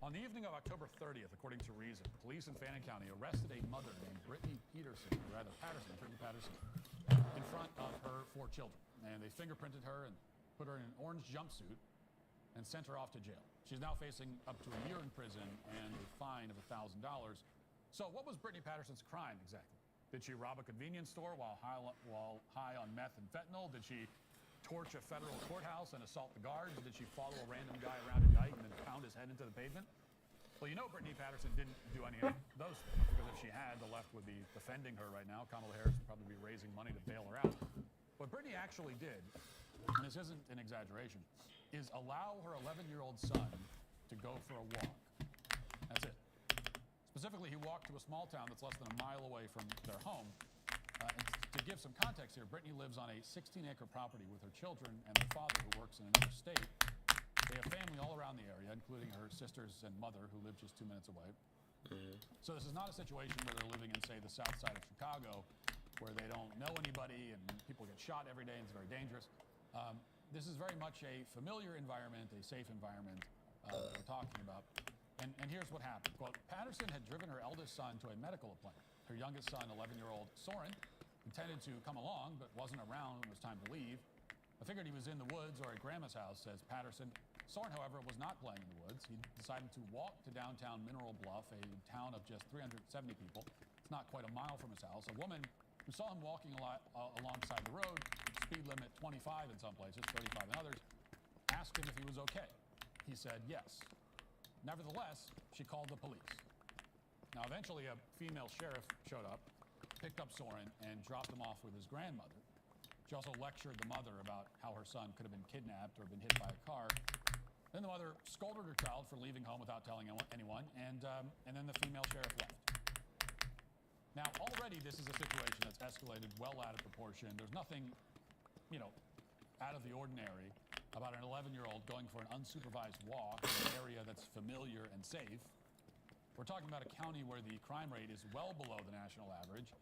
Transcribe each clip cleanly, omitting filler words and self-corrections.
On the evening of October 30th, according to Reason, police in Fannin County arrested a mother named Brittany Patterson, in front of her 4 children. And they fingerprinted her and put her in an orange jumpsuit and sent her off to jail. She's now facing up to a year in prison and a fine of $1,000. So what was Brittany Patterson's crime exactly? Did she rob a convenience store while high on meth and fentanyl? Did she torch a federal courthouse and assault the guards? Did she follow a random guy around at night and then pound his head into the pavement? Well, you know Brittany Patterson didn't do any of those things, because if she had, the left would be defending her right now. Kamala Harris would probably be raising money to bail her out. What Brittany actually did, and this isn't an exaggeration, is allow her 11-year-old son to go for a walk. That's it. Specifically, he walked to a small town that's less than a mile away from their home. To give some context here, Brittany lives on a 16-acre property with her children and their father, who works in another state. They have family all around the area, including her sisters and mother, who live just 2 minutes away. So this is not a situation where they're living in, say, the south side of Chicago, where they don't know anybody and people get shot every day and it's very dangerous. This is very much a familiar environment, a safe environment that we're talking about. And here's what happened. Quote, Patterson had driven her eldest son to a medical appointment. Her youngest son, 11-year-old Soren, intended to come along, but wasn't around when it was time to leave. I figured he was in the woods or at Grandma's house, says Patterson. Soren, however, was not playing in the woods. He decided to walk to downtown Mineral Bluff, a town of just 370 people. It's not quite a mile from his house. A woman who saw him walking alongside the road, speed limit 25 in some places, 35 in others, asked him if he was okay. He said yes. Nevertheless, she called the police. Now, eventually, a female sheriff showed up, picked up Soren, and dropped him off with his grandmother. She also lectured the mother about how her son could have been kidnapped or been hit by a car. Then the mother scolded her child for leaving home without telling anyone, and then the female sheriff left. Now, already this is a situation that's escalated well out of proportion. There's nothing, out of the ordinary about an 11-year-old going for an unsupervised walk in an area that's familiar and safe. We're talking about a county where the crime rate is well below the national average.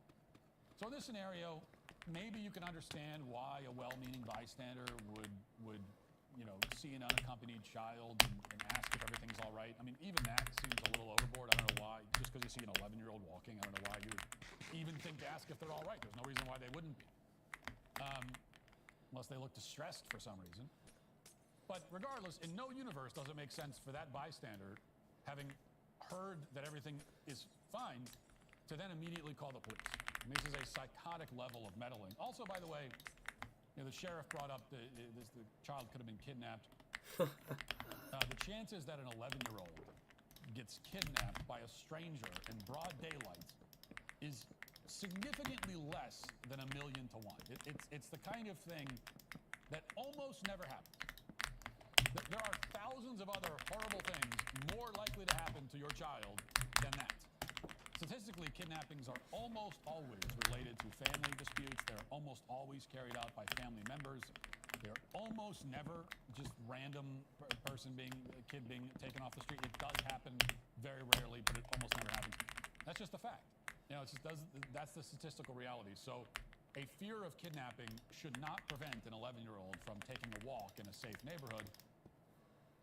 So in this scenario, maybe you can understand why a well-meaning bystander would see an unaccompanied child and ask if everything's all right. I mean, even that seems a little overboard. I don't know why. Just because you see an 11-year-old walking, I don't know why you would even think to ask if they're all right. There's no reason why they wouldn't be. Unless they look distressed for some reason. But regardless, in no universe does it make sense for that bystander, having heard that everything is fine, to then immediately call the police. And this is a psychotic level of meddling. Also, by the way, the sheriff brought up the child could have been kidnapped. The chances that an 11-year-old gets kidnapped by a stranger in broad daylight is significantly less than 1,000,000 to 1. It's the kind of thing that almost never happens. There are thousands of other horrible things more likely to happen to your child than that. Statistically, kidnappings are almost always related to family disputes. They're almost always carried out by family members. They're almost never just random kid being taken off the street. It does happen very rarely, but it almost never happens. That's just a fact. That's the statistical reality. So a fear of kidnapping should not prevent an 11-year-old from taking a walk in a safe neighborhood.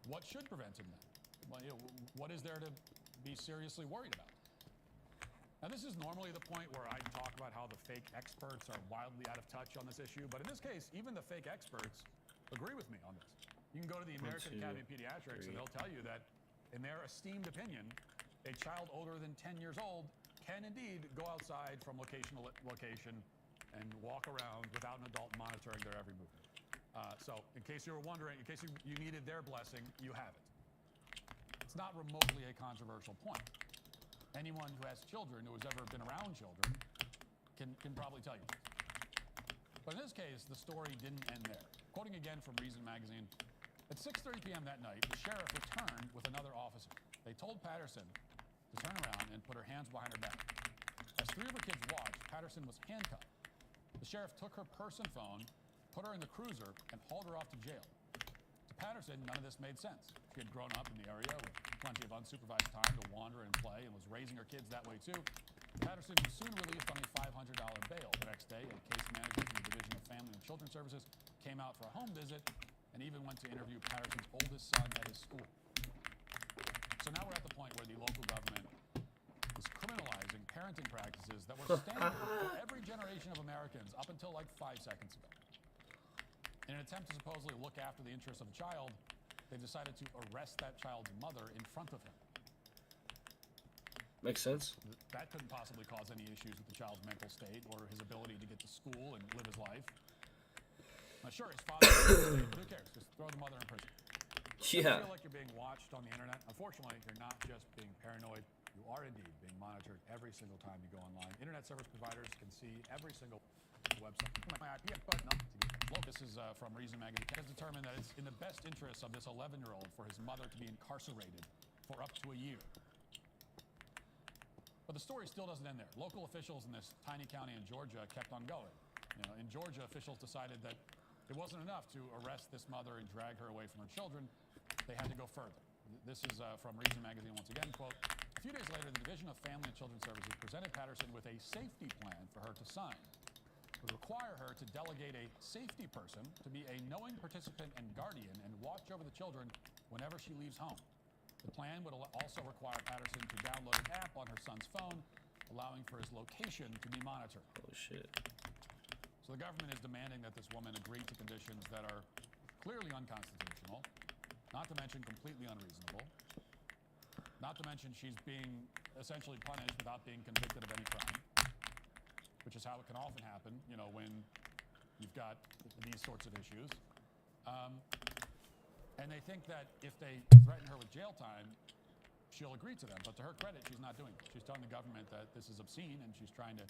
What should prevent him then? Well, what is there to be seriously worried about? Now, this is normally the point where I talk about how the fake experts are wildly out of touch on this issue, but in this case, even the fake experts agree with me on this. You can go to the American Academy of Pediatrics and they'll tell you that, in their esteemed opinion, a child older than 10 years old can indeed go outside from location to location and walk around without an adult monitoring their every movement. So in case you were wondering, in case you needed their blessing, you have it. It's not remotely a controversial point. Anyone who has children, who has ever been around children, can probably tell you. But in this case, the story didn't end there. Quoting again from Reason magazine, at 6:30 p.m. that night, the sheriff returned with another officer. They told Patterson to turn around and put her hands behind her back. As 3 of her kids watched, Patterson was handcuffed. The sheriff took her purse and phone, put her in the cruiser, and hauled her off to jail. To Patterson, none of this made sense. She had grown up in the area with plenty of unsupervised time to wander and play and was raising her kids that way too. Patterson was soon released on a $500 bail. The next day, a case manager from the Division of Family and Children Services came out for a home visit and even went to interview Patterson's oldest son at his school. So now we're parenting practices that were standard for every generation of Americans up until like 5 seconds ago. In an attempt to supposedly look after the interests of the child, they decided to arrest that child's mother in front of him. Makes sense. That couldn't possibly cause any issues with the child's mental state or his ability to get to school and live his life. Now, sure, his father, who cares? Just throw the mother in prison. Yeah. You feel like you're being watched on the internet. Unfortunately, you're not just being paranoid. You are indeed being monitored every single time you go online. Internet service providers can see every single website. My IP, but no. This is from Reason Magazine. Has determined that it's in the best interest of this 11-year-old for his mother to be incarcerated for up to a year. But the story still doesn't end there. Local officials in this tiny county in Georgia kept on going. In Georgia, officials decided that it wasn't enough to arrest this mother and drag her away from her children. They had to go further. This is from Reason Magazine once again, quote, "A few days later, the Division of Family and Children's Services presented Patterson with a safety plan for her to sign. It would require her to delegate a safety person to be a knowing participant and guardian and watch over the children whenever she leaves home. The plan would also require Patterson to download an app on her son's phone, allowing for his location to be monitored." Holy shit. So the government is demanding that this woman agree to conditions that are clearly unconstitutional, not to mention completely unreasonable, not to mention she's being essentially punished without being convicted of any crime, which is how it can often happen, when you've got these sorts of issues. And they think that if they threaten her with jail time, she'll agree to them. But to her credit, she's not doing it. She's telling the government that this is obscene, and she's trying to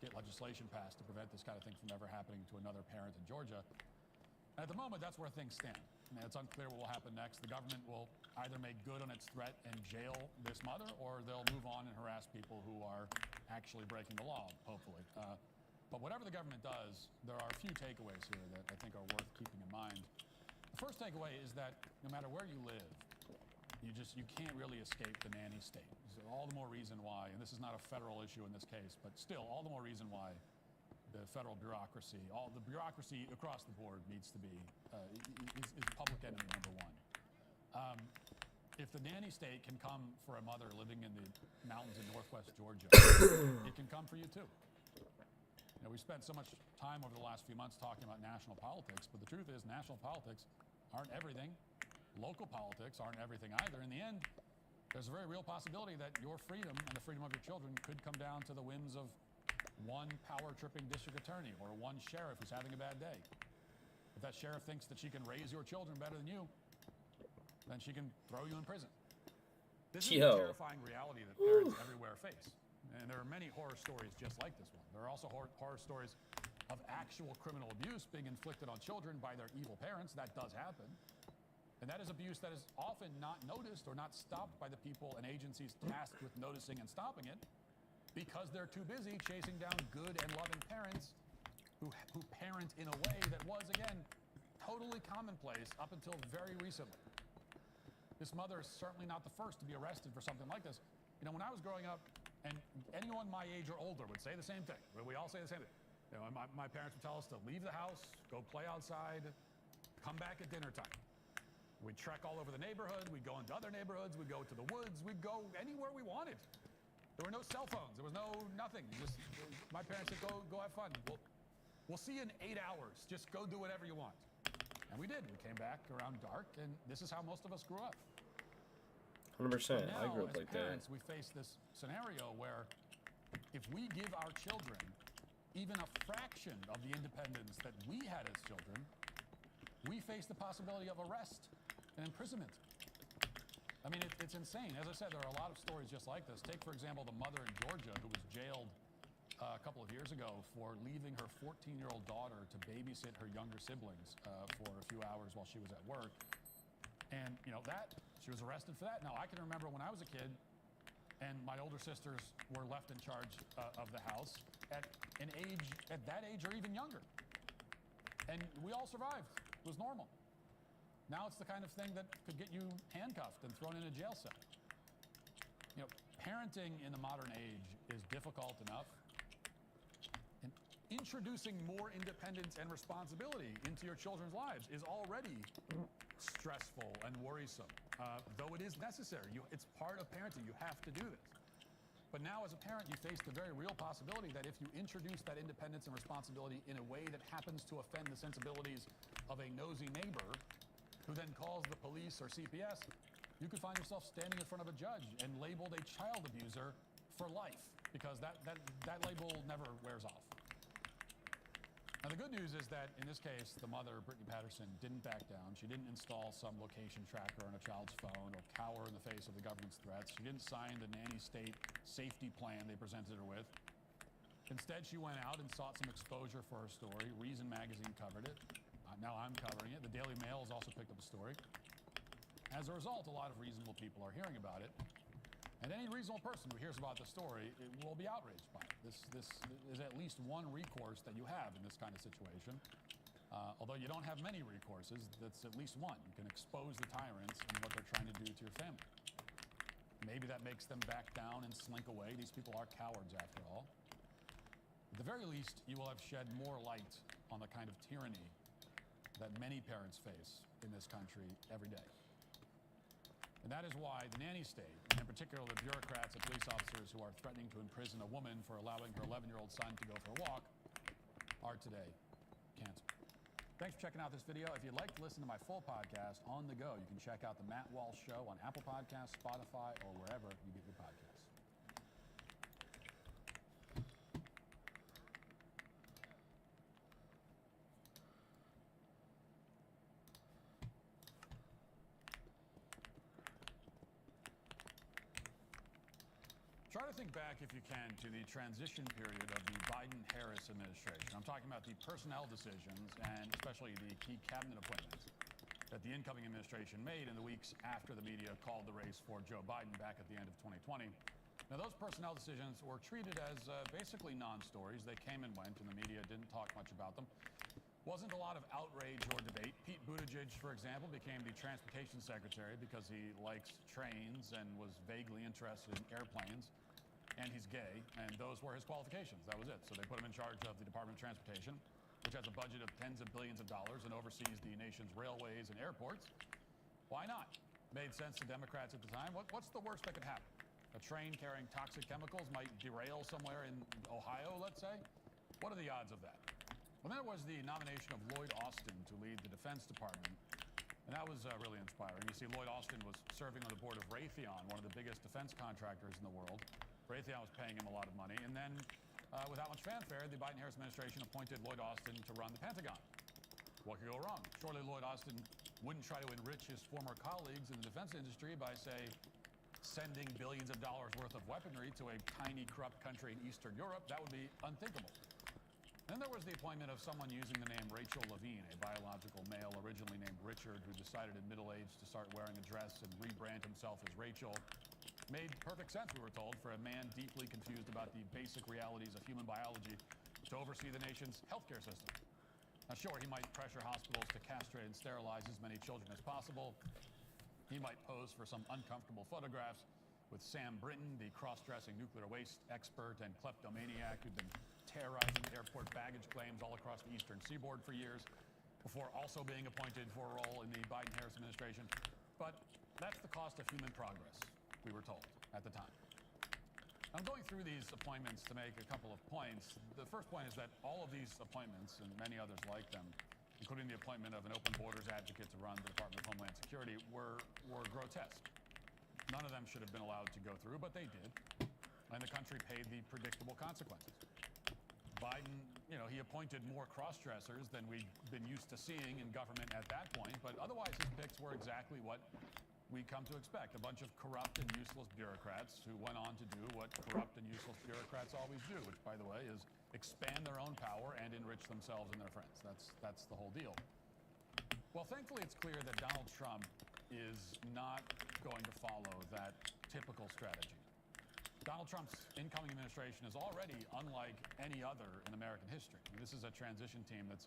get legislation passed to prevent this kind of thing from ever happening to another parent in Georgia. And at the moment, that's where things stand. It's unclear what will happen next. The government will either make good on its threat and jail this mother, or they'll move on and harass people who are actually breaking the law, hopefully. But whatever the government does, there are a few takeaways here that I think are worth keeping in mind. The first takeaway is that no matter where you live, you can't really escape the nanny state. So all the more reason why, and this is not a federal issue in this case, but still all the more reason why the federal bureaucracy, all the bureaucracy across the board needs to be, is public enemy number one. If the nanny state can come for a mother living in the mountains in northwest Georgia, it can come for you too. We spent so much time over the last few months talking about national politics, but the truth is national politics aren't everything. Local politics aren't everything either. In the end, there's a very real possibility that your freedom and the freedom of your children could come down to the whims of one power-tripping district attorney or one sheriff who's having a bad day. If that sheriff thinks that she can raise your children better than you, then she can throw you in prison. This is a terrifying reality that parents everywhere face. And there are many horror stories just like this one. There are also horror stories of actual criminal abuse being inflicted on children by their evil parents. That does happen. And that is abuse that is often not noticed or not stopped by the people and agencies tasked with noticing and stopping it, because they're too busy chasing down good and loving parents who parent in a way that was, again, totally commonplace up until very recently. This mother is certainly not the first to be arrested for something like this. When I was growing up, and anyone my age or older would say the same thing. We all say the same thing. My parents would tell us to leave the house, go play outside, come back at dinner time. We'd trek all over the neighborhood. We'd go into other neighborhoods. We'd go to the woods. We'd go anywhere we wanted. There were no cell phones. There was nothing. My parents said, go have fun. We'll see you in 8 hours. Just go do whatever you want. And we did. We came back around dark, and this is how most of us grew up. 100%. Now, I grew up as like parents, that. we face this scenario where if we give our children even a fraction of the independence that we had as children, we face the possibility of arrest and imprisonment. I mean, it's insane. As I said, there are a lot of stories just like this. Take, for example, the mother in Georgia who was jailed a couple of years ago for leaving her 14-year-old daughter to babysit her younger siblings for a few hours while she was at work. And, she was arrested for that. Now, I can remember when I was a kid and my older sisters were left in charge of the house at that age or even younger. And we all survived. It was normal. Now it's the kind of thing that could get you handcuffed and thrown in a jail cell. Parenting in the modern age is difficult enough. And introducing more independence and responsibility into your children's lives is already stressful and worrisome, though it is necessary. It's part of parenting. You have to do this. But now as a parent, you face the very real possibility that if you introduce that independence and responsibility in a way that happens to offend the sensibilities of a nosy neighbor who then calls the police or CPS, you could find yourself standing in front of a judge and labeled a child abuser for life, because that label never wears off. Now, the good news is that in this case, the mother, Brittany Patterson, didn't back down. She didn't install some location tracker on a child's phone or cower in the face of the government's threats. She didn't sign the nanny state safety plan they presented her with. Instead, she went out and sought some exposure for her story. Reason magazine covered it. Now I'm covering it. The Daily Mail has also picked up the story. As a result, a lot of reasonable people are hearing about it. And any reasonable person who hears about the story will be outraged by it. This is at least one recourse that you have in this kind of situation. Although you don't have many recourses, that's at least one. You can expose the tyrants and what they're trying to do to your family. Maybe that makes them back down and slink away. These people are cowards, after all. At the very least, you will have shed more light on the kind of tyranny that many parents face in this country every day. And that is why the nanny state, and in particular the bureaucrats and police officers who are threatening to imprison a woman for allowing her 11-year-old son to go for a walk, are today canceled. Thanks for checking out this video. If you'd like to listen to my full podcast on the go, you can check out the Matt Walsh Show on Apple Podcasts, Spotify, or wherever you get your podcasts. Try to think back, if you can, to the transition period of the Biden-Harris administration. I'm talking about the personnel decisions and especially the key cabinet appointments that the incoming administration made in the weeks after the media called the race for Joe Biden back at the end of 2020. Now, those personnel decisions were treated as basically non-stories. They came and went, and the media didn't talk much about them. Wasn't a lot of outrage or debate. Pete Buttigieg, for example, became the transportation secretary because he likes trains and was vaguely interested in airplanes. And he's gay, and those were his qualifications. That was it. So they put him in charge of the Department of Transportation, which has a budget of tens of billions of dollars and oversees the nation's railways and airports. Why not? Made sense to Democrats at the time. What's the worst that could happen? A train carrying toxic chemicals might derail somewhere in Ohio, let's say? What are the odds of that? Well, then there was the nomination of Lloyd Austin to lead the Defense Department, and that was really inspiring. You see, Lloyd Austin was serving on the board of Raytheon, one of the biggest defense contractors in the world. Raytheon was paying him a lot of money, and then without much fanfare, the Biden-Harris administration appointed Lloyd Austin to run the Pentagon. What could go wrong? Surely Lloyd Austin wouldn't try to enrich his former colleagues in the defense industry by, say, sending billions of dollars worth of weaponry to a tiny, corrupt country in Eastern Europe. That would be unthinkable. Then there was the appointment of someone using the name Rachel Levine, a biological male originally named Richard, who decided in middle age to start wearing a dress and rebrand himself as Rachel. Made perfect sense, we were told, for a man deeply confused about the basic realities of human biology to oversee the nation's healthcare system. Now, sure, he might pressure hospitals to castrate and sterilize as many children as possible. He might pose for some uncomfortable photographs with Sam Brinton, the cross-dressing nuclear waste expert and kleptomaniac who'd been terrorizing airport baggage claims all across the eastern seaboard for years, before also being appointed for a role in the Biden-Harris administration. But that's the cost of human progress, we were told at the time. I'm going through these appointments to make a couple of points. The first point is that all of these appointments, and many others like them, including the appointment of an open borders advocate to run the Department of Homeland Security, were grotesque. None of them should have been allowed to go through, but they did. And the country paid the predictable consequences. Biden, he appointed more cross-dressers than we'd been used to seeing in government at that point, but otherwise his picks were exactly what we come to expect. A bunch of corrupt and useless bureaucrats who went on to do what corrupt and useless bureaucrats always do, which, by the way, is expand their own power and enrich themselves and their friends. That's the whole deal. Well, thankfully, it's clear that Donald Trump is not going to follow that typical strategy. Donald Trump's incoming administration is already unlike any other in American history. This is a transition team that's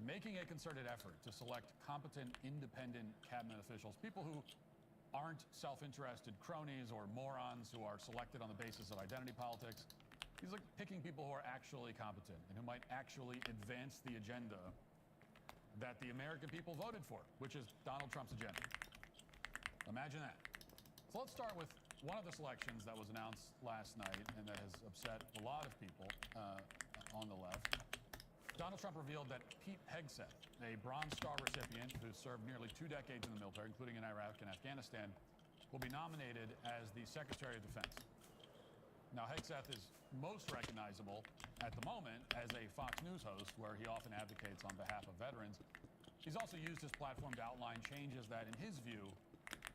making a concerted effort to select competent, independent cabinet officials, people who aren't self-interested cronies or morons who are selected on the basis of identity politics. He's like picking people who are actually competent and who might actually advance the agenda that the American people voted for, which is Donald Trump's agenda. Imagine that. So let's start with one of the selections that was announced last night and that has upset a lot of people on the left, Donald Trump revealed that Pete Hegseth, a Bronze Star recipient who served nearly 2 decades in the military, including in Iraq and Afghanistan, will be nominated as the Secretary of Defense. Now, Hegseth is most recognizable at the moment as a Fox News host, where he often advocates on behalf of veterans. He's also used his platform to outline changes that, in his view,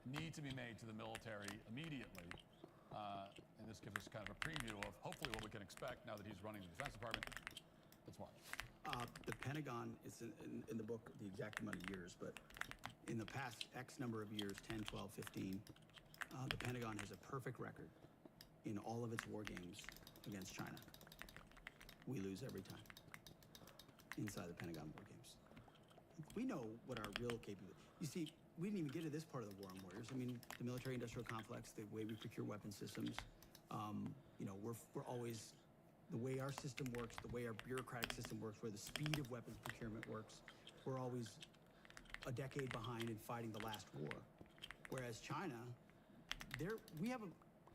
need to be made to the military immediately. And this gives us kind of a preview of hopefully what we can expect now that he's running the Defense Department. Let's watch. The Pentagon is in the book the exact amount of years, but in the past X number of years, 10, 12, 15, the Pentagon has a perfect record in all of its war games against China. We lose every time inside the Pentagon war games. We know what our real capability. You see, we didn't even get to this part of the war on warriors. I mean, the military-industrial complex, the way we procure weapon systems. You know, we're always, the way our system works, the way our bureaucratic system works, where the speed of weapons procurement works, we're always a decade behind in fighting the last war. Whereas China, we have,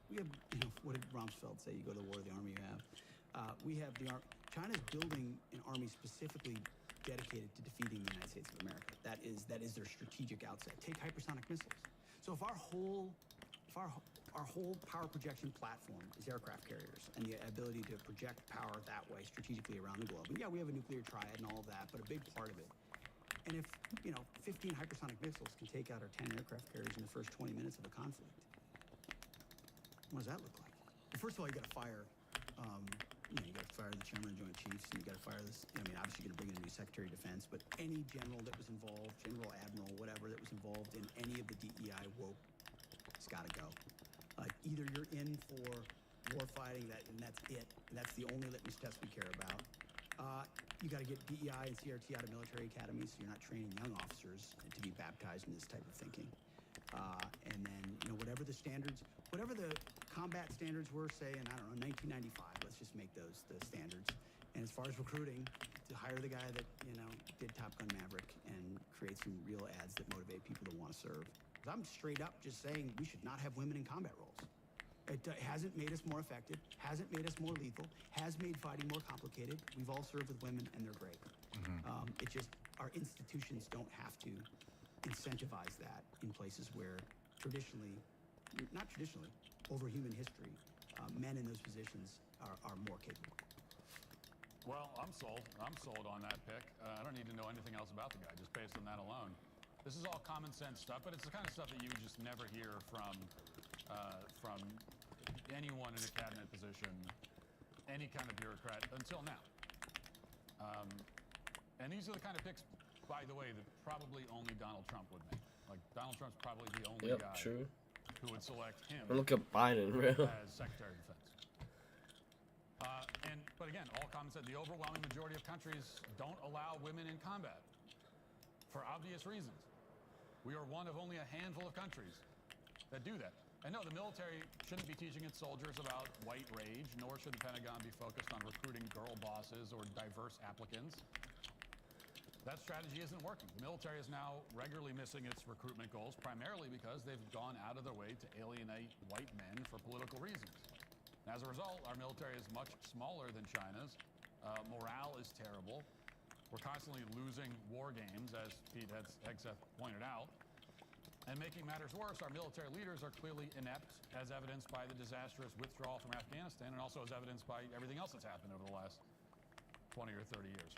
you know, what did Rumsfeld say? You go to war, the army you have. China's building an army specifically dedicated to defeating the United States of America. That is their strategic outset. Take hypersonic missiles. So if our whole power projection platform is aircraft carriers and the ability to project power that way strategically around the globe, and yeah, we have a nuclear triad and all of that, but a big part of it. And if, you know, 15 hypersonic missiles can take out our 10 aircraft carriers in the first 20 minutes of a conflict, what does that look like? Well, first of all, you got to fire, you got to fire the chairman of the Joint Chiefs, and you got to fire this. I mean, obviously, you're going to bring in a new Secretary of Defense, but any general that was involved, general, admiral, whatever that was involved in any of the DEI woke, it's got to go. Either you're in for war fighting, and that's it. And that's the only litmus test we care about. You got to get DEI and CRT out of military academies, so you're not training young officers to be baptized in this type of thinking. And then, you know, whatever the standards, whatever the combat standards were, say, in, I don't know, 1995, let's just make those the standards. And as far as recruiting, to hire the guy that, you know, did Top Gun Maverick and create some real ads that motivate people to want to serve. Because I'm straight up just saying we should not have women in combat roles. It hasn't made us more effective, hasn't made us more lethal, has made fighting more complicated. We've all served with women, and they're great. It just, our institutions don't have to incentivize that in places where not traditionally, over human history, men in those positions are more capable. Well, I'm sold. I'm sold on that pick. I don't need to know anything else about the guy, just based on that alone. This is all common sense stuff, but it's the kind of stuff that you would just never hear from anyone in a cabinet position, any kind of bureaucrat, until now. And these are the kind of picks, by the way, that probably only Donald Trump would make. Like, Donald Trump's probably the only guy who would select him Look at Biden, really. as Secretary of Defense. But again, all common sense. The overwhelming majority of countries don't allow women in combat for obvious reasons. We are one of only a handful of countries that do that. And no, the military shouldn't be teaching its soldiers about white rage, nor should the Pentagon be focused on recruiting girl bosses or diverse applicants. That strategy isn't working. The military is now regularly missing its recruitment goals, primarily because they've gone out of their way to alienate white men for political reasons. And as a result, our military is much smaller than China's. Morale is terrible. We're constantly losing war games, as Pete Hegseth pointed out. And making matters worse, our military leaders are clearly inept, as evidenced by the disastrous withdrawal from Afghanistan, and also as evidenced by everything else that's happened over the last 20 or 30 years.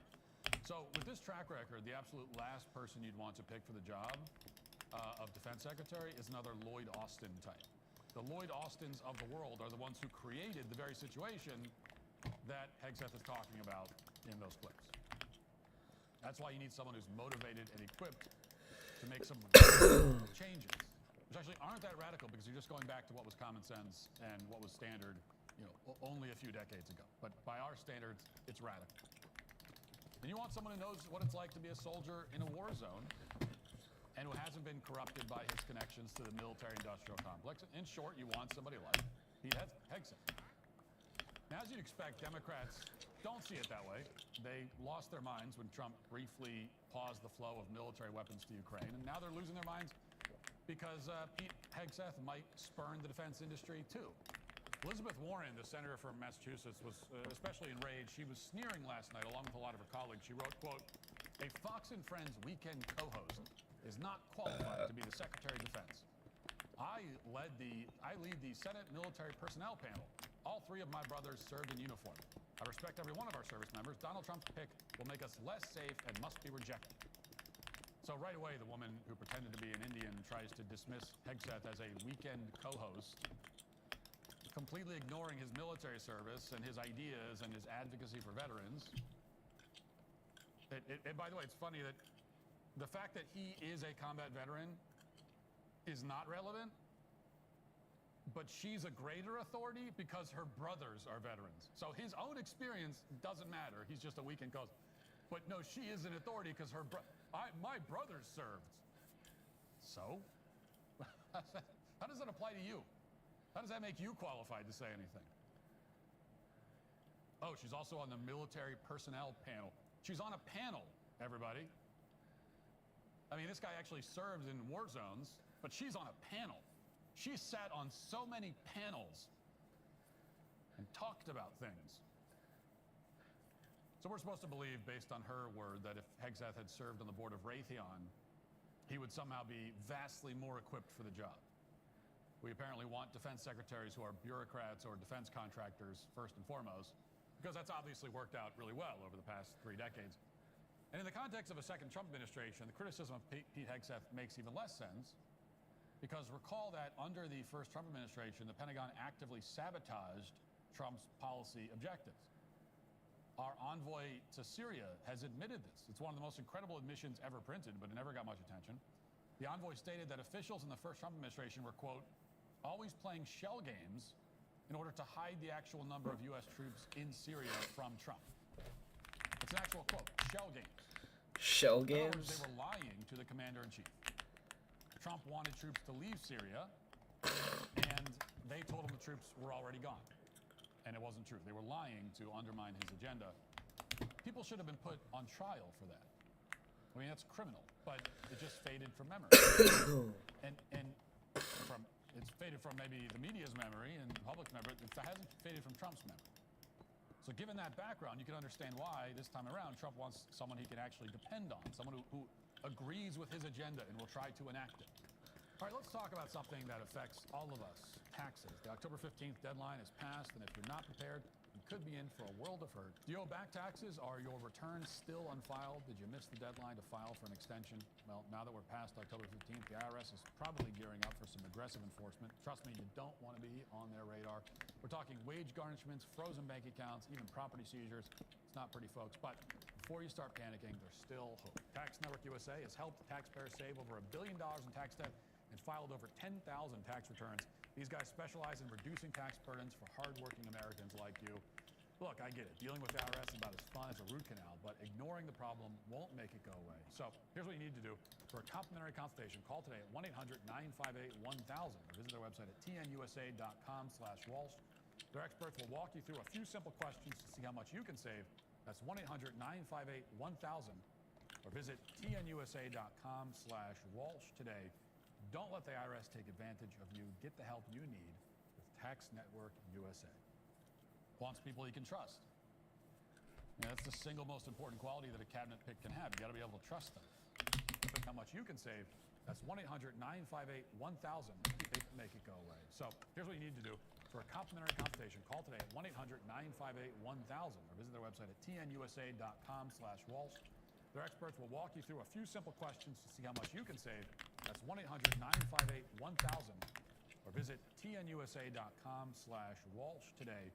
So with this track record, the absolute last person you'd want to pick for the job of Defense Secretary is another Lloyd Austin type. The Lloyd Austins of the world are the ones who created the very situation that Hegseth is talking about in those clips. That's why you need someone who's motivated and equipped to make some changes, which actually aren't that radical, because you're just going back to what was common sense and what was standard, you know, only a few decades ago. But by our standards, it's radical. And you want someone who knows what it's like to be a soldier in a war zone and who hasn't been corrupted by his connections to the military-industrial complex. In short, you want somebody like Pete Hegseth. Now, as you'd expect, Democrats don't see it that way. They lost their minds when Trump briefly paused the flow of military weapons to Ukraine, and now they're losing their minds because Pete Hegseth might spurn the defense industry too. Elizabeth Warren, the senator from Massachusetts, was especially enraged. She was sneering last night along with a lot of her colleagues. She wrote, quote, "A Fox and Friends weekend co-host is not qualified to be the Secretary of Defense. I lead the Senate Military Personnel Panel. All three of my brothers served in uniform. I respect every one of our service members. Donald Trump's pick will make us less safe and must be rejected." So right away, the woman who pretended to be an Indian tries to dismiss Hegseth as a weekend co-host, completely ignoring his military service and his ideas and his advocacy for veterans. And by the way, it's funny that the fact that he is a combat veteran is not relevant, but she's a greater authority because her brothers are veterans. So his own experience doesn't matter. He's just a weekend co-host. But no, she is an authority because my brothers served. So, how does that apply to you? How does that make you qualified to say anything? Oh, she's also on the military personnel panel. She's on a panel, everybody. I mean, this guy actually served in war zones, but she's on a panel. She sat on so many panels and talked about things. So we're supposed to believe, based on her word, that if Hegseth had served on the board of Raytheon, he would somehow be vastly more equipped for the job. We apparently want defense secretaries who are bureaucrats or defense contractors first and foremost, because that's obviously worked out really well over the past 3 decades. And in the context of a second Trump administration, the criticism of Pete Hegseth makes even less sense, because recall that under the first Trump administration, the Pentagon actively sabotaged Trump's policy objectives. Our envoy to Syria has admitted this. It's one of the most incredible admissions ever printed, but it never got much attention. The envoy stated that officials in the first Trump administration were, quote, "always playing shell games in order to hide the actual number of U.S. troops in Syria from Trump." It's an actual quote, shell games. Shell In other words, games? they were lying to the commander-in-chief. Trump wanted troops to leave Syria, and they told him the troops were already gone. And it wasn't true. They were lying to undermine his agenda. People should have been put on trial for that. I mean, that's criminal, but it just faded from memory. and it's faded from maybe the media's memory and the public's memory. It hasn't faded from Trump's memory. So given that background, you can understand why this time around Trump wants someone he can actually depend on, someone who agrees with his agenda and will try to enact it. All right, let's talk about something that affects all of us, taxes. The October 15th deadline is passed, and if you're not prepared, you could be in for a world of hurt. Do you owe back taxes? Are your returns still unfiled? Did you miss the deadline to file for an extension? Well, now that we're past October 15th, the IRS is probably gearing up for some aggressive enforcement. Trust me, you don't want to be on their radar. We're talking wage garnishments, frozen bank accounts, even property seizures. It's not pretty, folks, but before you start panicking, there's still hope. Tax Network USA has helped taxpayers save over $1 billion in tax debt and filed over 10,000 tax returns. These guys specialize in reducing tax burdens for hardworking Americans like you. Look, I get it. Dealing with the IRS is about as fun as a root canal, but ignoring the problem won't make it go away. So here's what you need to do. For a complimentary consultation, call today at 1-800-958-1000 or visit their website at tnusa.com/Walsh. Their experts will walk you through a few simple questions to see how much you can save. That's 1-800-958-1000 or visit tnusa.com/Walsh today. Don't let the IRS take advantage of you. Get the help you need with Tax Network USA. Wants people you can trust. And that's the single most important quality that a cabinet pick can have. You got to be able to trust them. Look how much you can save. That's 1-800-958-1000. Make it go away. So here's what you need to do. For a complimentary consultation, call today at 1-800-958-1000 or visit their website at tnusa.com/Walsh. Their experts will walk you through a few simple questions to see how much you can save. That's 1-800-958-1000 or visit tnusa.com/Walsh today.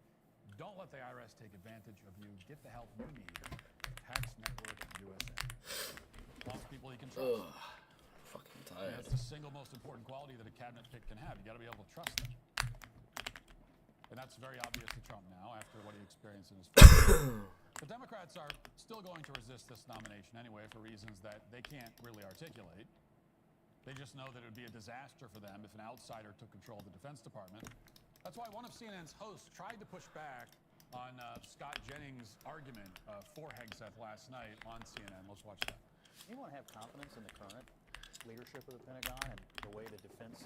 Don't let the IRS take advantage of you. Get the help you need with Tax Network USA. Lots of people you can trust. Ugh, fucking tired. That's the single most important quality that a cabinet pick can have. You got to be able to trust them. And that's very obvious to Trump now after what he experienced in his first. The Democrats are still going to resist this nomination anyway for reasons that they can't really articulate. They just know that it would be a disaster for them if an outsider took control of the Defense Department. That's why one of CNN's hosts tried to push back on Scott Jennings' argument for Hegseth last night on CNN. Let's watch that. Anyone have confidence in the current leadership of the Pentagon and the way the defense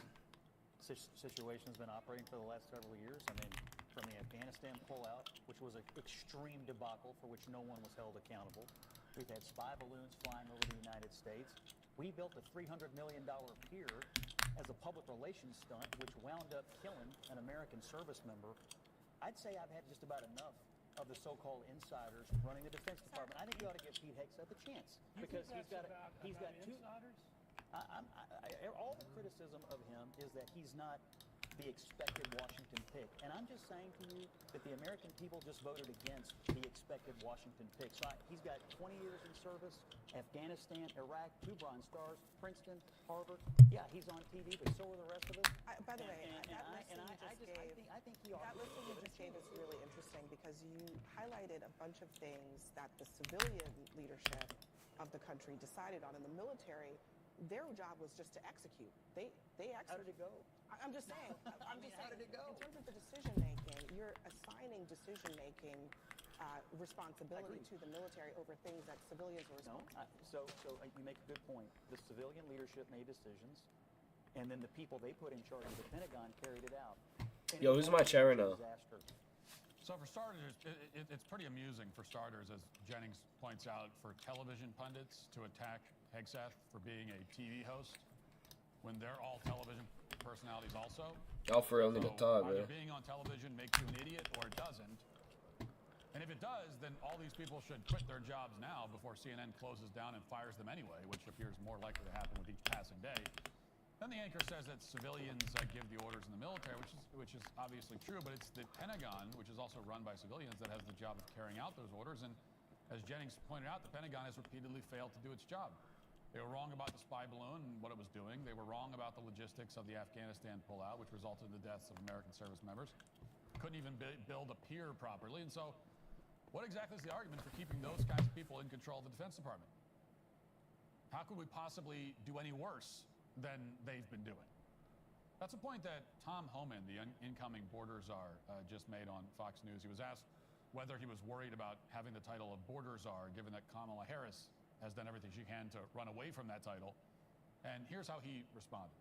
situation's been operating for the last several years. I mean, from the Afghanistan pullout, which was an extreme debacle for which no one was held accountable. We've had spy balloons flying over the United States. We built a $300 million pier as a public relations stunt, which wound up killing an American service member. I'd say I've had just about enough of the so-called insiders running the Defense Department. I think you ought to give Pete Hegseth a chance because he's got two insiders. All the criticism of him is that he's not the expected Washington pick. And I'm just saying to you that the American people just voted against the expected Washington pick. So he's got 20 years in service, Afghanistan, Iraq, 2 Bronze Stars, Princeton, Harvard. Yeah, he's on TV, but so are the rest of us. By the way, I think he ought that to list you just gave is really interesting because you highlighted a bunch of things that the civilian leadership of the country decided on. In the military, their job was just to execute. They executed. How did it go? I'm just saying. I'm just saying. How did it go? In terms of the decision making, you're assigning decision making responsibility to the military over things that civilians were responsible. So you make a good point. The civilian leadership made decisions, and then the people they put in charge of the Pentagon carried it out. And Yo, who's my chair now? Disaster. So for starters, it's pretty amusing for starters, as Jennings points out, for television pundits to attack Hegseth for being a TV host when they're all television personalities also. Y'all for only the time, either man. being on television makes you an idiot or it doesn't. And if it does, then all these people should quit their jobs now before CNN closes down and fires them anyway, which appears more likely to happen with each passing day. Then the anchor says that civilians give the orders in the military, which is obviously true, but it's the Pentagon, which is also run by civilians, that has the job of carrying out those orders. And as Jennings pointed out, the Pentagon has repeatedly failed to do its job. They were wrong about the spy balloon and what it was doing. They were wrong about the logistics of the Afghanistan pullout, which resulted in the deaths of American service members. Couldn't even build a pier properly. And so what exactly is the argument for keeping those kinds of people in control of the Defense Department? How could we possibly do any worse than they've been doing? That's a point that Tom Homan, the incoming border czar, just made on Fox News. He was asked whether he was worried about having the title of border czar, given that Kamala Harris has done everything she can to run away from that title. And here's how he responded.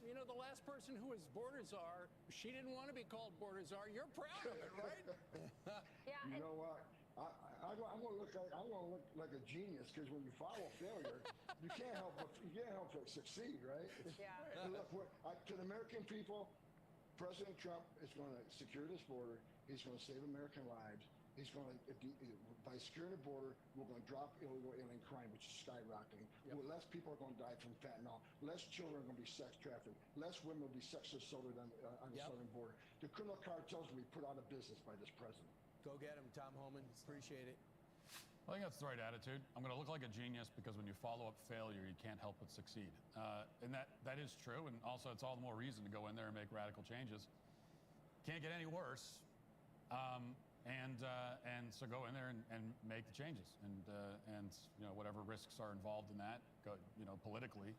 You know, the last person who was border czar, she didn't want to be called border czar. You're proud of it, right? Yeah. You know what? I'm gonna look like a genius because when you follow failure, you can't help but succeed, right? Yeah. And look, to the American people, President Trump is going to secure this border. He's going to save American lives. He's going to, by securing the border, we're going to drop illegal alien crime, which is skyrocketing. Yep. Less people are going to die from fentanyl. Less children are going to be sex trafficked. Less women will be sexually assaulted on the southern border. The criminal cartels will be put out of business by this president. Go get him, Tom Homan. Appreciate it. I think that's the right attitude. I'm going to look like a genius because when you follow up failure, you can't help but succeed. And that is true. And also, it's all the more reason to go in there and make radical changes. Can't get any worse. And so go in there and make the changes, and you know, whatever risks are involved in that, go, you know, politically,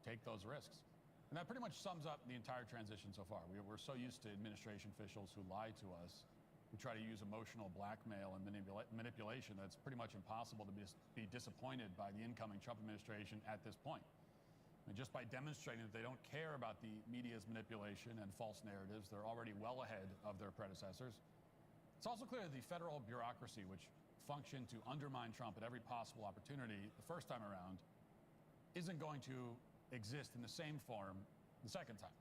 take those risks. And that pretty much sums up the entire transition so far. We're so used to administration officials who lie to us, who try to use emotional blackmail and manipulation that it's pretty much impossible to be disappointed by the incoming Trump administration at this point. I mean, just by demonstrating that they don't care about the media's manipulation and false narratives, they're already well ahead of their predecessors. It's also clear that the federal bureaucracy, which functioned to undermine Trump at every possible opportunity the first time around, isn't going to exist in the same form the second time.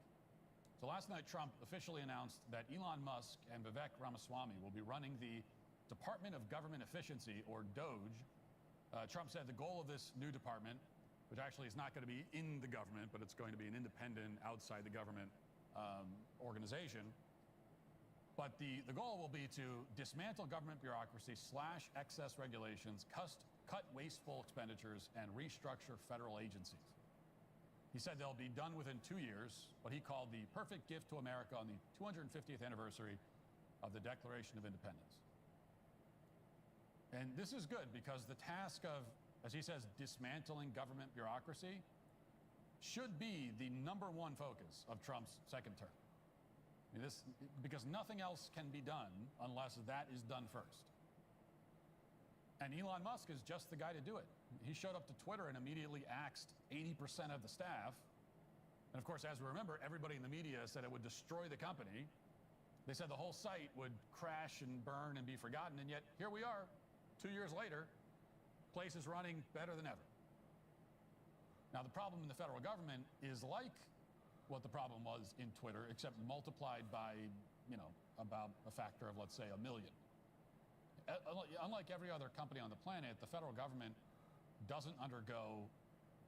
So last night, Trump officially announced that Elon Musk and Vivek Ramaswamy will be running the Department of Government Efficiency, or DOGE. Trump said the goal of this new department, which actually is not going to be in the government, but it's going to be an independent, outside the government organization. But the goal will be to dismantle government bureaucracy, slash excess regulations, cut wasteful expenditures, and restructure federal agencies. He said they'll be done within 2 years, what he called the perfect gift to America on the 250th anniversary of the Declaration of Independence. And this is good because the task of, as he says, dismantling government bureaucracy should be the #1 focus of Trump's second term. I mean, because nothing else can be done unless that is done first. And Elon Musk is just the guy to do it He showed up to Twitter and immediately axed 80% of the staff. And of course, as we remember, everybody in the media said it would destroy the company. They said the whole site would crash and burn and be forgotten. And yet here we are, 2 years later, place is running better than ever. Now, the problem in the federal government is like what the problem was in Twitter, except multiplied by, about a factor of, let's say, 1 million. Unlike every other company on the planet, the federal government doesn't undergo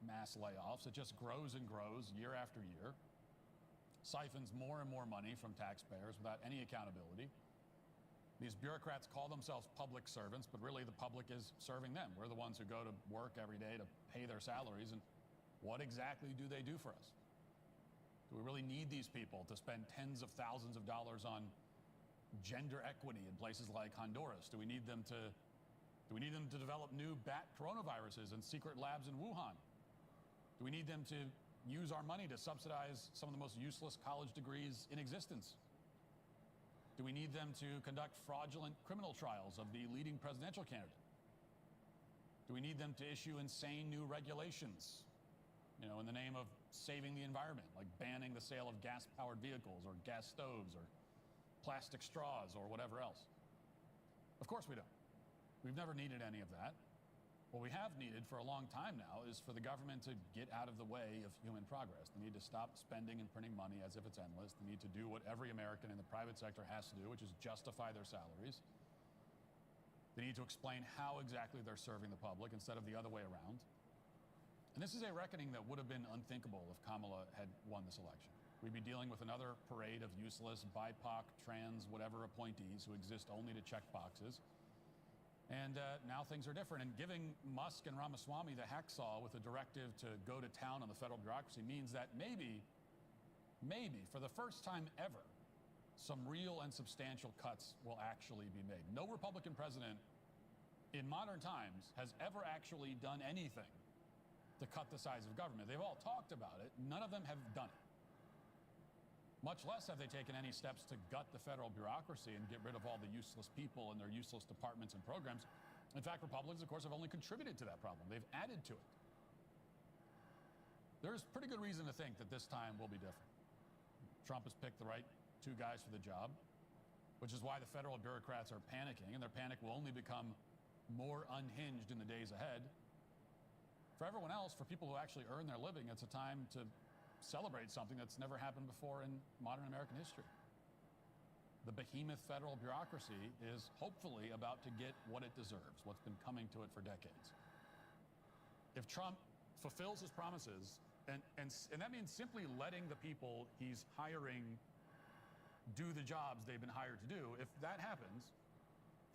mass layoffs. It just grows and grows year after year, siphons more and more money from taxpayers without any accountability. These bureaucrats call themselves public servants, but really the public is serving them. We're the ones who go to work every day to pay their salaries, and what exactly do they do for us? Do we really need these people to spend tens of thousands of dollars on gender equity in places like Honduras? Do we need them to develop new bat coronaviruses in secret labs in Wuhan? Do we need them to use our money to subsidize some of the most useless college degrees in existence? Do we need them to conduct fraudulent criminal trials of the leading presidential candidate? Do we need them to issue insane new regulations, in the name of saving the environment, like banning the sale of gas-powered vehicles or gas stoves or plastic straws or whatever else? Of course we don't. We've never needed any of that. What we have needed for a long time now is for the government to get out of the way of human progress. They need to stop spending and printing money as if it's endless. They need to do what every American in the private sector has to do, which is justify their salaries. They need to explain how exactly they're serving the public instead of the other way around. And this is a reckoning that would have been unthinkable if Kamala had won this election. We'd be dealing with another parade of useless BIPOC, trans, whatever appointees who exist only to check boxes. And now things are different. And giving Musk and Ramaswamy the hacksaw with a directive to go to town on the federal bureaucracy means that maybe, for the first time ever, some real and substantial cuts will actually be made. No Republican president in modern times has ever actually done anything to cut the size of government. They've all talked about it. None of them have done it. Much less have they taken any steps to gut the federal bureaucracy and get rid of all the useless people and their useless departments and programs. In fact, Republicans, of course, have only contributed to that problem. They've added to it. There's pretty good reason to think that this time will be different. Trump has picked the right two guys for the job, which is why the federal bureaucrats are panicking, and their panic will only become more unhinged in the days ahead. For everyone else, for people who actually earn their living, it's a time to celebrate something that's never happened before in modern American history. The behemoth federal bureaucracy is hopefully about to get what it deserves, what's been coming to it for decades. If Trump fulfills his promises, and that means simply letting the people he's hiring do the jobs they've been hired to do, if that happens,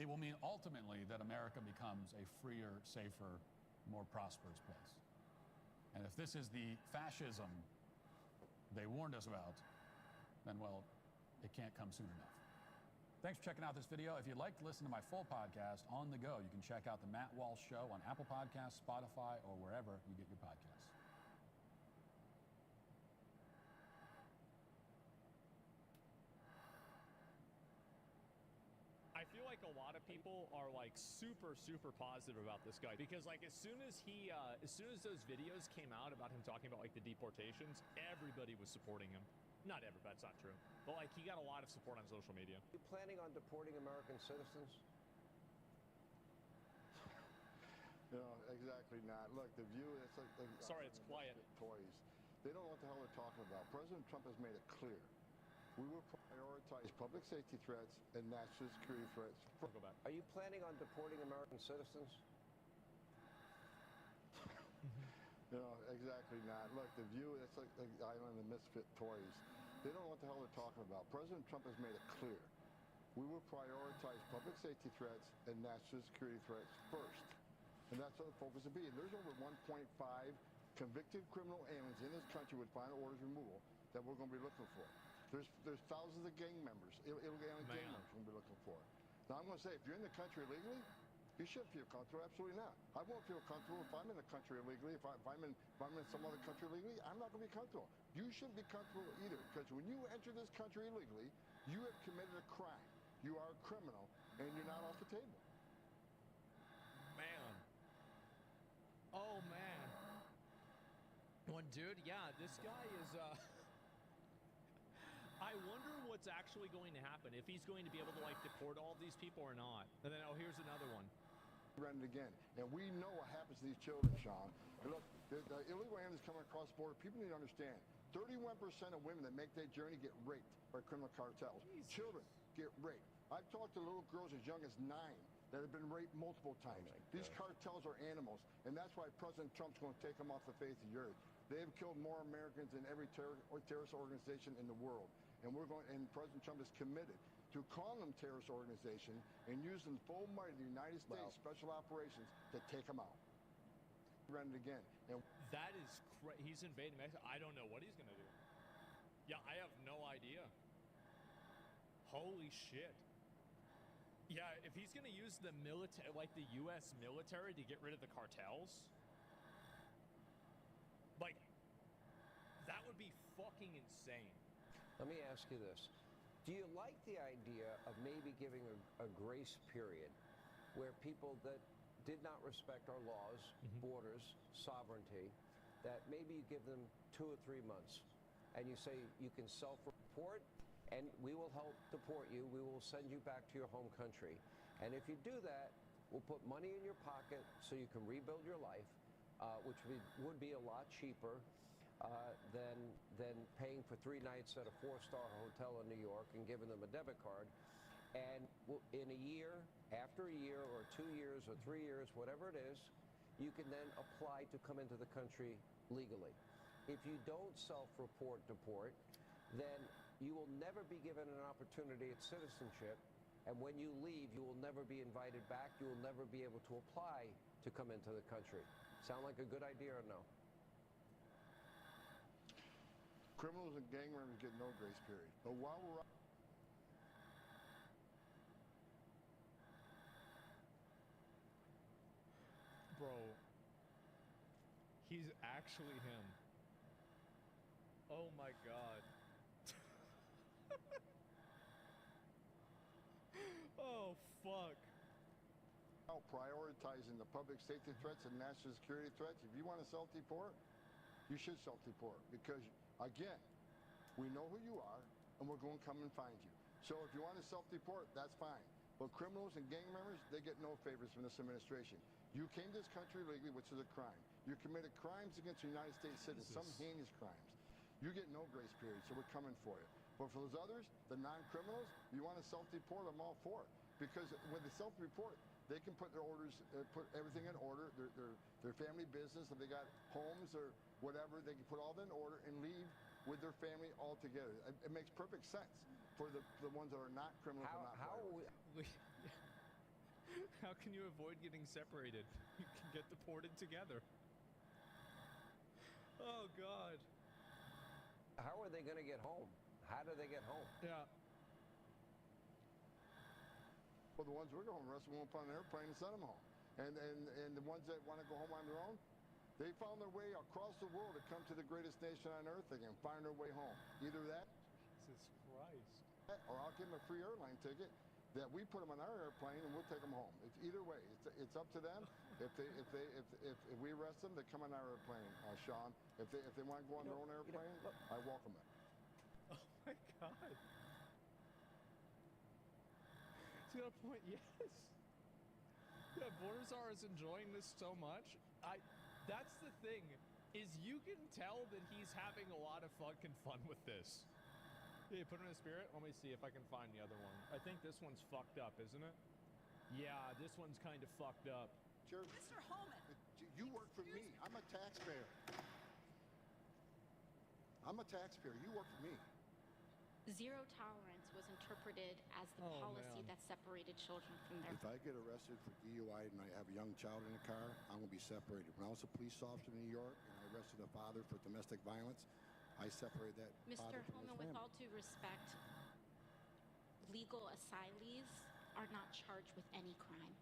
it will mean ultimately that America becomes a freer, safer, more prosperous place. And if this is the fascism they warned us about, then, well, it can't come soon enough. Thanks for checking out this video. If you'd like to listen to my full podcast on the go, you can check out The Matt Walsh Show on Apple Podcasts, Spotify, or wherever you get your podcasts. I feel like a lot of people are like super positive about this guy because like as soon as those videos came out about him talking about like the deportations, everybody was supporting him. Not everybody, that's not true, but like he got a lot of support on social media. Are you planning on deporting American citizens? No, exactly not. Look, the view, it's like Sorry, it's quiet. Toys. They don't know what the hell they're talking about. President Trump has made it clear. We will prioritize public safety threats and national security threats. Go back. Are you planning on deporting American citizens? No, exactly not. Look, the view, it's like the island of misfit toys. They don't know what the hell they're talking about. President Trump has made it clear. We will prioritize public safety threats and national security threats first. And that's what the focus will be. And there's over 1.5 convicted criminal aliens in this country with final orders removal that we're going to be looking for. There's thousands of gang members, illegal gang members we're going to be looking for. Now, I'm going to say, if you're in the country illegally, you shouldn't feel comfortable. Absolutely not. I won't feel comfortable if I'm in the country illegally. If I'm in some other country illegally, I'm not going to be comfortable. You shouldn't be comfortable either, because when you enter this country illegally, you have committed a crime. You are a criminal, and you're not off the table. Man. Oh man. One dude, yeah, this guy is I wonder what's actually going to happen, if he's going to be able to like deport all these people or not. And then here's another one. Run it again. And we know what happens to these children, Sean. And look, the illegal aliens coming across the border, people need to understand, 31% of women that make that journey get raped by criminal cartels. Jesus. Children get raped. I've talked to little girls as young as 9 that have been raped multiple times. These cartels are animals, and that's why President Trump's going to take them off the face of the earth. They have killed more Americans than every terrorist organization in the world. And President Trump is committed to calling them terrorist organization and using the full might of the United States Special Operations to take them out. Run it again. And That is he's invading Mexico. I don't know what he's gonna do. Yeah, I have no idea. Holy shit. Yeah, if he's gonna use the military, like the U.S. military, to get rid of the cartels, like, that would be fucking insane. Let me ask you this. Do you like the idea of maybe giving a grace period where people that did not respect our laws, borders, sovereignty, that maybe you give them 2 or 3 months and you say you can self-report and we will help deport you. We will send you back to your home country. And if you do that, we'll put money in your pocket so you can rebuild your life, which would be a lot cheaper than paying for 3 nights at a 4-star hotel in New York and giving them a debit card. And in a year, after a year or 2 years or 3 years, whatever it is, you can then apply to come into the country legally. If you don't self-report, deport, then you will never be given an opportunity at citizenship. And when you leave, you will never be invited back. You will never be able to apply to come into the country. Sound like a good idea or no? criminals and gang members get no grace period. But while we're Bro, he's actually him. Oh my god. Oh fuck. prioritizing the public safety threats and national security threats, if you want to self-deport, you should self-deport because, again, we know who you are and we're going to come and find you. So if you want to self-deport, that's fine. But criminals and gang members, they get no favors from this administration. You came to this country illegally, which is a crime. You committed crimes against the United States citizens, some heinous crimes. You get no grace period, so we're coming for you. But for those others, the non-criminals, you want to self-deport, I'm all for it. Because when they self-report, they can put their orders, put everything in order, their family business, if they got homes or whatever, they can put all that in order and leave with their family altogether. It makes perfect sense for the ones that are not criminals and not How can you avoid getting separated? You can get deported together. Oh, God. How are they going to get home? How do they get home? Yeah. Well, the ones we're going to arrest them won't put on an airplane and send them home. And the ones that want to go home on their own, they found their way across the world to come to the greatest nation on earth again, find their way home. Either that, Jesus Christ. or I'll give them a free airline ticket that we put them on our airplane and we'll take them home. It's either way. It's up to them. If we arrest them, they come on our airplane, Sean. If they want to go on their own airplane, I welcome it. Oh my God. To a point, yes. Yeah, Borderzar is enjoying this so much. That's the thing, is you can tell that he's having a lot of fucking fun with this. Yeah, put him in a spirit. Let me see if I can find the other one. I think this one's fucked up, isn't it? Yeah, this one's kind of fucked up. Sure. Mr. Holman. You work for me. I'm a taxpayer. You work for me. Zero tolerance was interpreted as the policy man. that separated children from their If I get arrested for DUI and I have a young child in the car, I'm going to be separated. When I was a police officer in New York and I arrested a father for domestic violence, I separated that father Mr. from his Holman, with family. all due respect, legal asylees are not charged with any crime.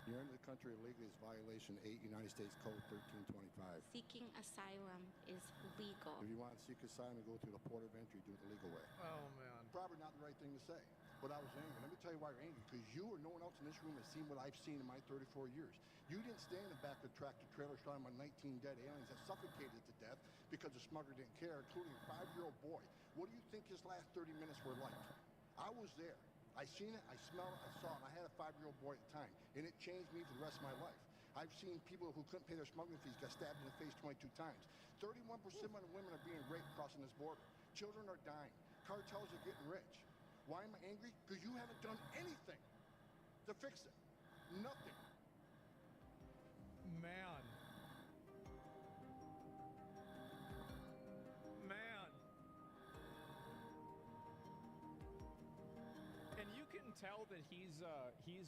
You're in the country illegally is violation 8 United States Code 1325. Seeking asylum is legal. If you want to seek asylum, go through the port of entry, do it the legal way. Oh, man. Probably not the right thing to say. But I was angry. Let me tell you why you're angry. Because you or no one else in this room has seen what I've seen in my 34 years. You didn't stay in the back of the tractor trailer shot my 19 dead aliens that suffocated to death because the smuggler didn't care, including a 5-year-old boy. What do you think his last 30 minutes were like? I was there. I seen it, I smelled it, I saw it, and I had a 5-year-old boy at the time, and it changed me for the rest of my life. I've seen people who couldn't pay their smuggling fees get stabbed in the face 22 times. 31% of the women are being raped crossing this border. Children are dying. Cartels are getting rich. Why am I angry? Because you haven't done anything to fix it. Nothing. Man. And you can tell that he's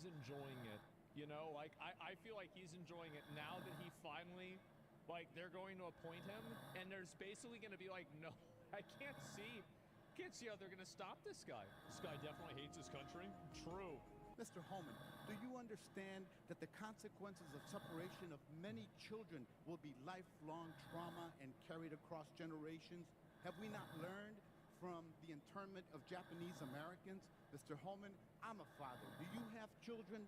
enjoying it. You know, like I feel like he's enjoying it now that he finally, like, they're going to appoint him, and there's basically going to be like, no, I can't see how they're going to stop this guy. This guy definitely hates his country. True. Mr. Holman, do you understand that the consequences of separation of many children will be lifelong trauma and carried across generations? Have we not learned from the internment of Japanese Americans? Mr. Holman, I'm a father. Do you have children?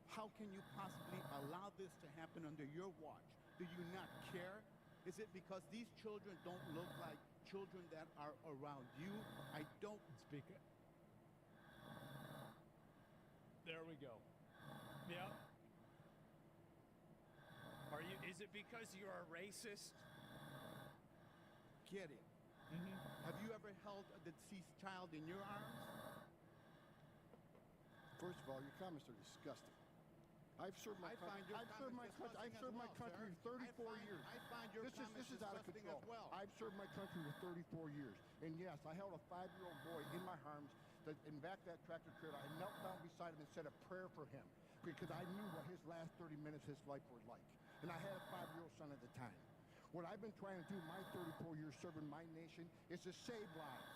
How can you possibly allow this to happen under your watch? Do you not care? Is it because these children don't look like children that are around you? I don't speak it. There we go. Yep. Is it because you're a racist? Get it. Have you ever held a deceased child in your arms? First of all, your comments are disgusting. I've served my country. I've served my country for 34 years. I find your comments This is out of disgusting control. as well. I've served my country for 34 years, and yes, I held a 5-year-old boy in my arms. In back of that tractor trailer, I knelt down beside him and said a prayer for him because I knew what his last 30 minutes of his life were like, and I had a 5-year-old son at the time. What I've been trying to do my 34 years serving my nation is to save lives.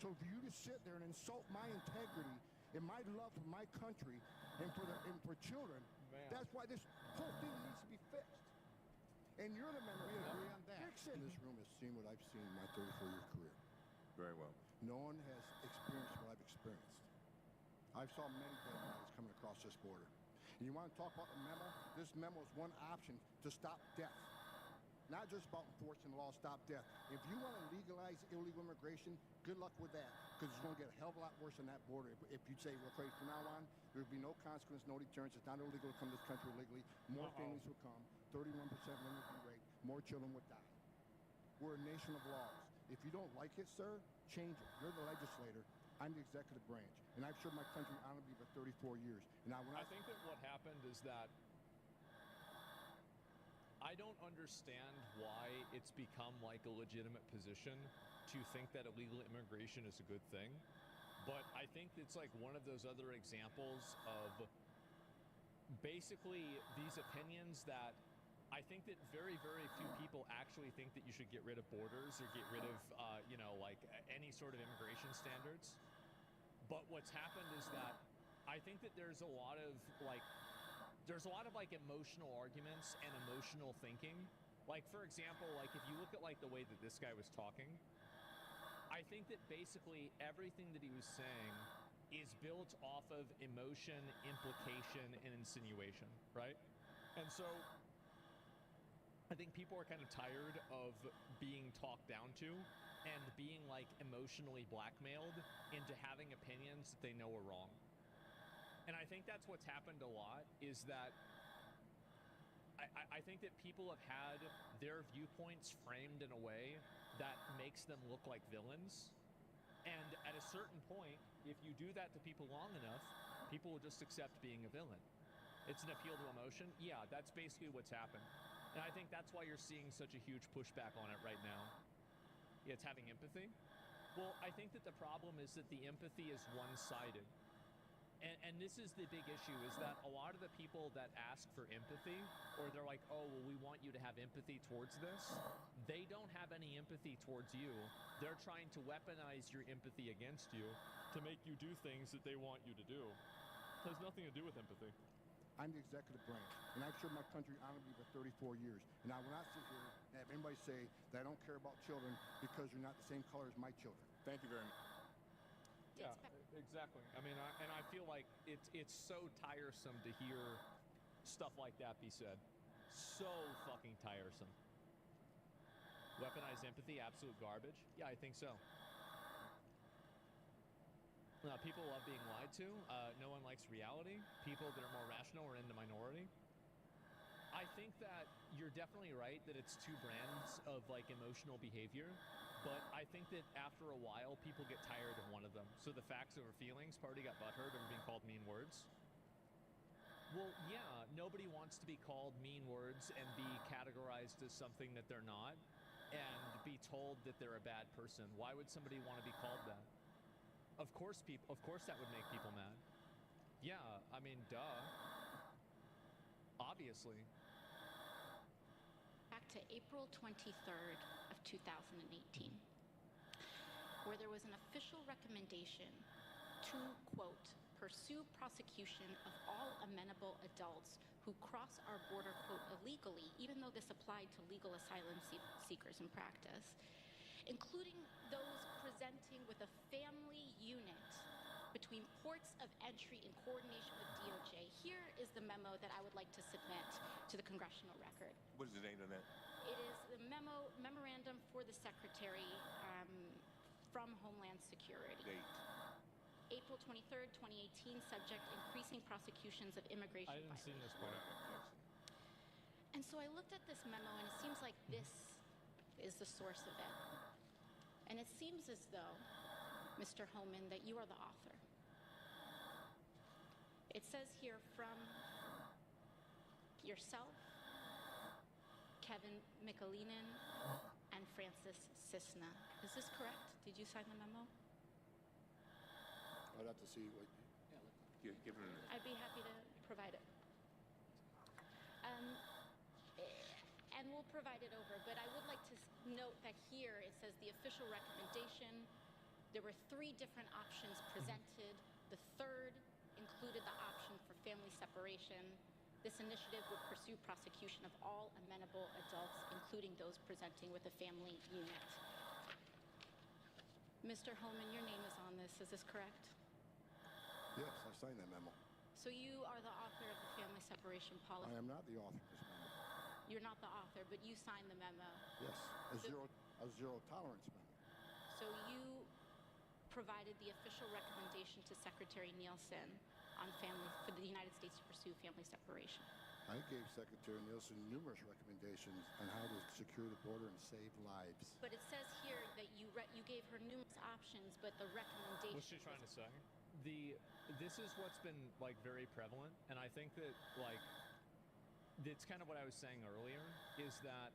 So for you to sit there and insult my integrity and my love for my country and for children, that's why this whole thing needs to be fixed. And you're the member. We agree on that. Fix it. This room has seen what I've seen in my 34-year career. Very well. No one has experienced what I've experienced. I've saw many dead bodies coming across this border. And you want to talk about the memo? This memo is one option to stop death. Not just about enforcing the law, stop death. If you want to legalize illegal immigration, good luck with that, because it's going to get a hell of a lot worse on that border. If you say, okay, from now on, there will be no consequence, no deterrence. It's not illegal to come to this country illegally. More families will come. 31% women will be raped. More children would die. We're a nation of laws. If you don't like it, sir, change it. You're the legislator. I'm the executive branch. And I've served my country honorably for 34 years. And I think that what happened is that I don't understand why it's become like a legitimate position to think that illegal immigration is a good thing. But I think it's like one of those other examples of basically these opinions that I think that very, very few people actually think that you should get rid of borders or get rid of, like any sort of immigration standards. But what's happened is that I think that there's a lot of emotional arguments and emotional thinking. Like, for example, like if you look at like the way that this guy was talking, I think that basically everything that he was saying is built off of emotion, implication, and insinuation, right? And so I think people are kind of tired of being talked down to and being like emotionally blackmailed into having opinions that they know are wrong. And I think that's what's happened a lot, is that I think that people have had their viewpoints framed in a way that makes them look like villains. And at a certain point, if you do that to people long enough, people will just accept being a villain. It's an appeal to emotion. Yeah, that's basically what's happened. And I think that's why you're seeing such a huge pushback on it right now. It's having empathy. Well, I think that the problem is that the empathy is one-sided. And this is the big issue, is that a lot of the people that ask for empathy, or they're like, oh, well, we want you to have empathy towards this, they don't have any empathy towards you. They're trying to weaponize your empathy against you to make you do things that they want you to do. It has nothing to do with empathy. I'm the executive branch, and I've served my country honorably for 34 years. And I will not sit here and have anybody say that I don't care about children because you're not the same color as my children. Thank you very much. Yeah, exactly. I mean, I feel like it's so tiresome to hear stuff like that be said. So fucking tiresome. Weaponized empathy, absolute garbage? Yeah, I think so. People love being lied to. No one likes reality. People that are more rational are in the minority. I think that you're definitely right that it's two brands of like emotional behavior, but I think that after a while people get tired of one of them. So the facts over feelings party got butthurt over being called mean words. Well, yeah, nobody wants to be called mean words and be categorized as something that they're not and be told that they're a bad person. Why would somebody want to be called that? Of course that would make people mad. Yeah, I mean, duh. Obviously. Back to April 23rd of 2018, where there was an official recommendation to, quote, pursue prosecution of all amenable adults who cross our border, quote, illegally, even though this applied to legal asylum seekers in practice, including those presenting with a family unit between ports of entry in coordination with DOJ. Here is the memo that I would like to submit to the congressional record. What is the date of that? It is the memorandum for the Secretary from Homeland Security. Date. April 23rd, 2018, subject increasing prosecutions of immigration I didn't see this part. And so I looked at this memo and it seems like this is the source of it. And it seems as though, Mr. Homan, that you are the author. It says here from yourself, Kevin Mikulinin, and Francis Cisna. Is this correct? Did you sign the memo? I'd have to see what. Give her. I'd be happy to provide it. And we'll provide it over, but I would like to note that here it says the official recommendation. There were 3 different options presented. The third included the option for family separation. This initiative would pursue prosecution of all amenable adults, including those presenting with a family unit. Mr. Homan, your name is on this. Is this correct? Yes, I signed that memo. So you are the author of the family separation policy? I am not the author of this memo. You're not the author, but you signed the memo. Yes, a zero tolerance memo. So you provided the official recommendation to Secretary Nielsen on for the United States to pursue family separation. I gave Secretary Nielsen numerous recommendations on how to secure the border and save lives. But it says here that you gave her numerous options, but the recommendation. What's she trying to say? This is what's been like very prevalent, and I think that like it's kind of what I was saying earlier, is that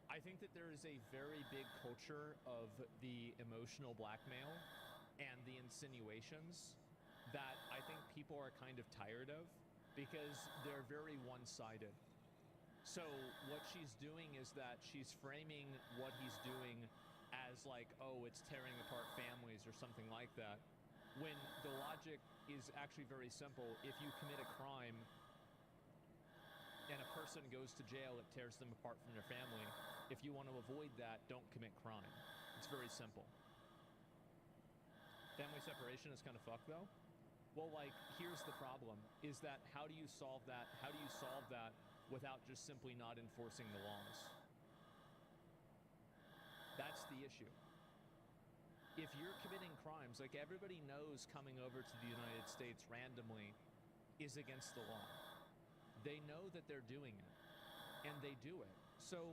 I think that there is a very big culture of the emotional blackmail and the insinuations that I think people are kind of tired of because they're very one-sided. So what she's doing is that she's framing what he's doing as like, oh, it's tearing apart families or something like that, when the logic is actually very simple. If you commit a crime and a person goes to jail, it tears them apart from their family. If you want to avoid that, don't commit crime. It's very simple. Family separation is kind of fucked though. Well, like, here's the problem, is that how do you solve that? How do you solve that without just simply not enforcing the laws? That's the issue. If you're committing crimes, like everybody knows coming over to the United States randomly is against the law. They know that they're doing it, and they do it. So,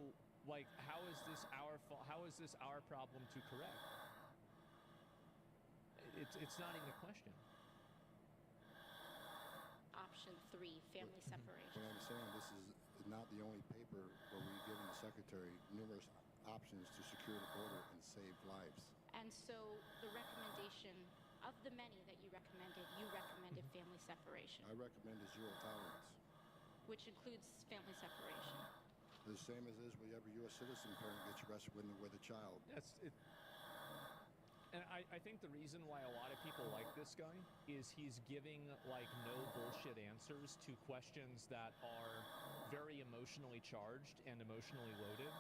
like, how is this our fault? How is this our problem to correct? It's not even a question. Option 3, family separation. What I'm saying, this is not the only paper where we've given the Secretary numerous options to secure the border and save lives. And so the recommendation of the many that you recommended family separation. I recommend a zero tolerance. Which includes family separation. The same as is with every U.S. citizen parent gets arrested with a child. And I think the reason why a lot of people like this guy is he's giving like no bullshit answers to questions that are very emotionally charged and emotionally loaded.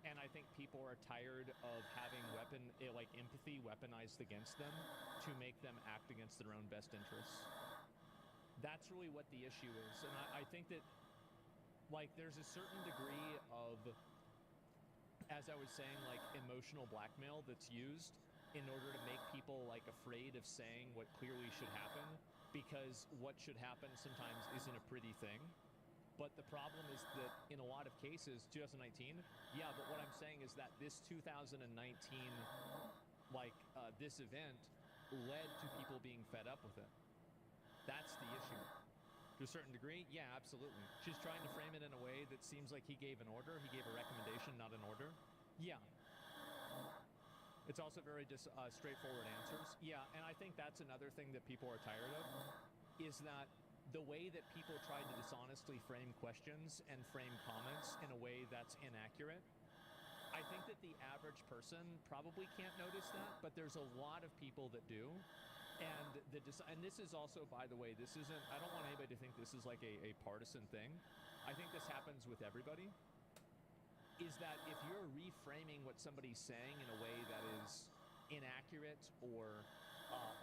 And I think people are tired of having empathy weaponized against them to make them act against their own best interests. That's really what the issue is. And I think that, like, there's a certain degree of, as I was saying, like, emotional blackmail that's used in order to make people, like, afraid of saying what clearly should happen, because what should happen sometimes isn't a pretty thing. But the problem is that in a lot of cases, 2019, yeah, but what I'm saying is that this 2019, like, this event led to people being fed up with it. That's the issue. To a certain degree, yeah, absolutely. She's trying to frame it in a way that seems like he gave an order. He gave a recommendation, not an order. Yeah. It's also very straightforward answers. Yeah, and I think that's another thing that people are tired of, is that the way that people try to dishonestly frame questions and frame comments in a way that's inaccurate, I think that the average person probably can't notice that, but there's a lot of people that do. And this is also, by the way, this isn't, I don't want anybody to think this is like a partisan thing. I think this happens with everybody, is that if you're reframing what somebody's saying in a way that is inaccurate or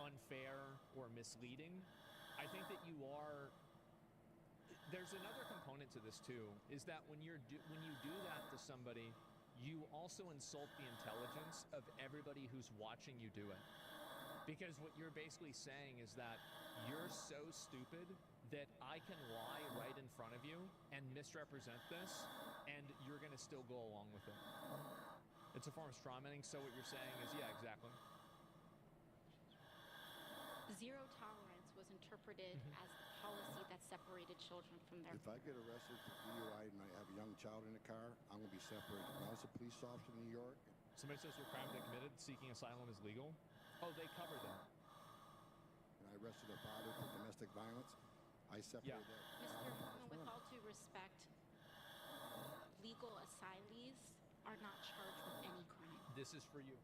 unfair or misleading, I think that you are, there's another component to this too, is that when you do that to somebody, you also insult the intelligence of everybody who's watching you do it. Because what you're basically saying is that you're so stupid that I can lie right in front of you and misrepresent this, and you're going to still go along with it. It's a form of strawmanning, so what you're saying is, yeah, exactly. Zero tolerance was interpreted as the policy that separated children from their... If I get arrested for DUI and I have a young child in the car, I'm going to be separated. When I was a police officer in New York... Somebody says your crime they committed, seeking asylum is legal. Oh, they cover that. And I arrested a father for domestic violence. I separated that. Mr. Holman, with all due respect, legal asylees are not charged with any crime. This is for you.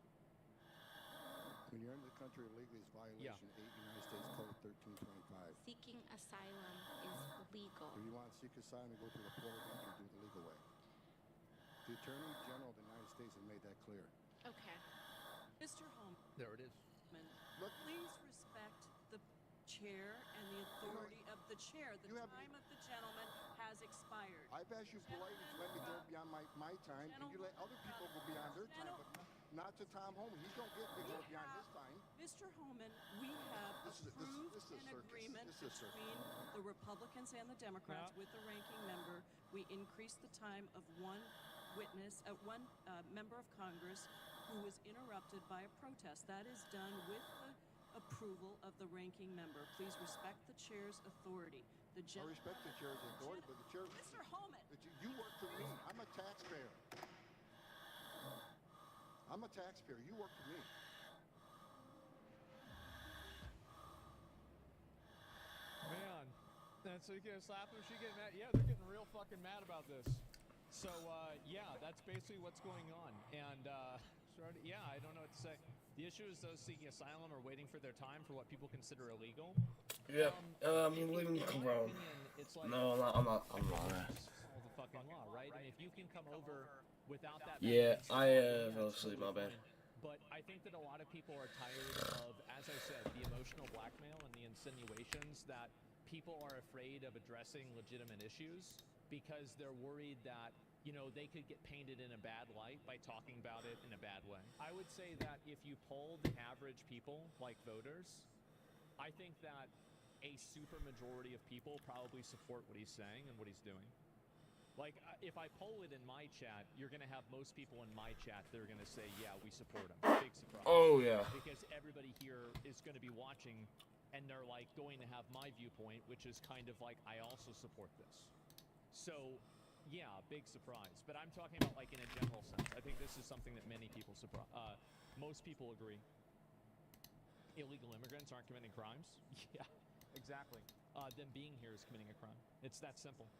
When you're in the country illegally, it's violation 8 United States Code 1325. Seeking asylum is legal. If you want to seek asylum, go to the port and do it the legal way. The Attorney General of the United States has made that clear. Okay. Mr. Holman. There it is. Please respect the chair and the authority of the chair. The time of the gentleman has expired. I've asked you politely to let me go beyond my time, and you let other people go beyond their time, but not to Tom Holman. He's going to get to go beyond his time. Mr. Holman, we have approved an agreement between the Republicans and the Democrats with the ranking member. We increased the time of one witness, one member of Congress who was interrupted by a protest. That is done with the approval of the ranking member. Please respect the chair's authority. I respect the chair's authority, but the chair... Mr. Holman! You work for me. I'm a taxpayer. I'm a taxpayer. You work for me. Man, that's so you gonna slap them, she getting mad. Yeah, they're getting real fucking mad about this. So, yeah, that's basically what's going on. And, yeah, I don't know what to say. The issue is those seeking asylum are waiting for their time for what people consider illegal. Yeah, I'm leaving Cologne. Like, no, I'm not. All the fucking law, right? And if you can come over without that... Yeah, I fell asleep, my bad. But I think that a lot of people are tired of, as I said, the emotional blackmail and the insinuations that people are afraid of addressing legitimate issues because they're worried that, you know, they could get painted in a bad light by talking about it in a bad way. I would say that if you polled average people, like voters, I think that a super majority of people probably support what he's saying and what he's doing. Like, if I poll it in my chat, you're going to have most people in my chat that are going to say, yeah, we support him. Big surprise. Oh, yeah. Because everybody here is going to be watching, and they're, like, going to have my viewpoint, which is kind of like, I also support this. So... yeah, big surprise. But I'm talking about, like, in a general sense. I think this is something that many people most people agree. Illegal immigrants aren't committing crimes? Yeah, exactly. Them being here is committing a crime. It's that simple.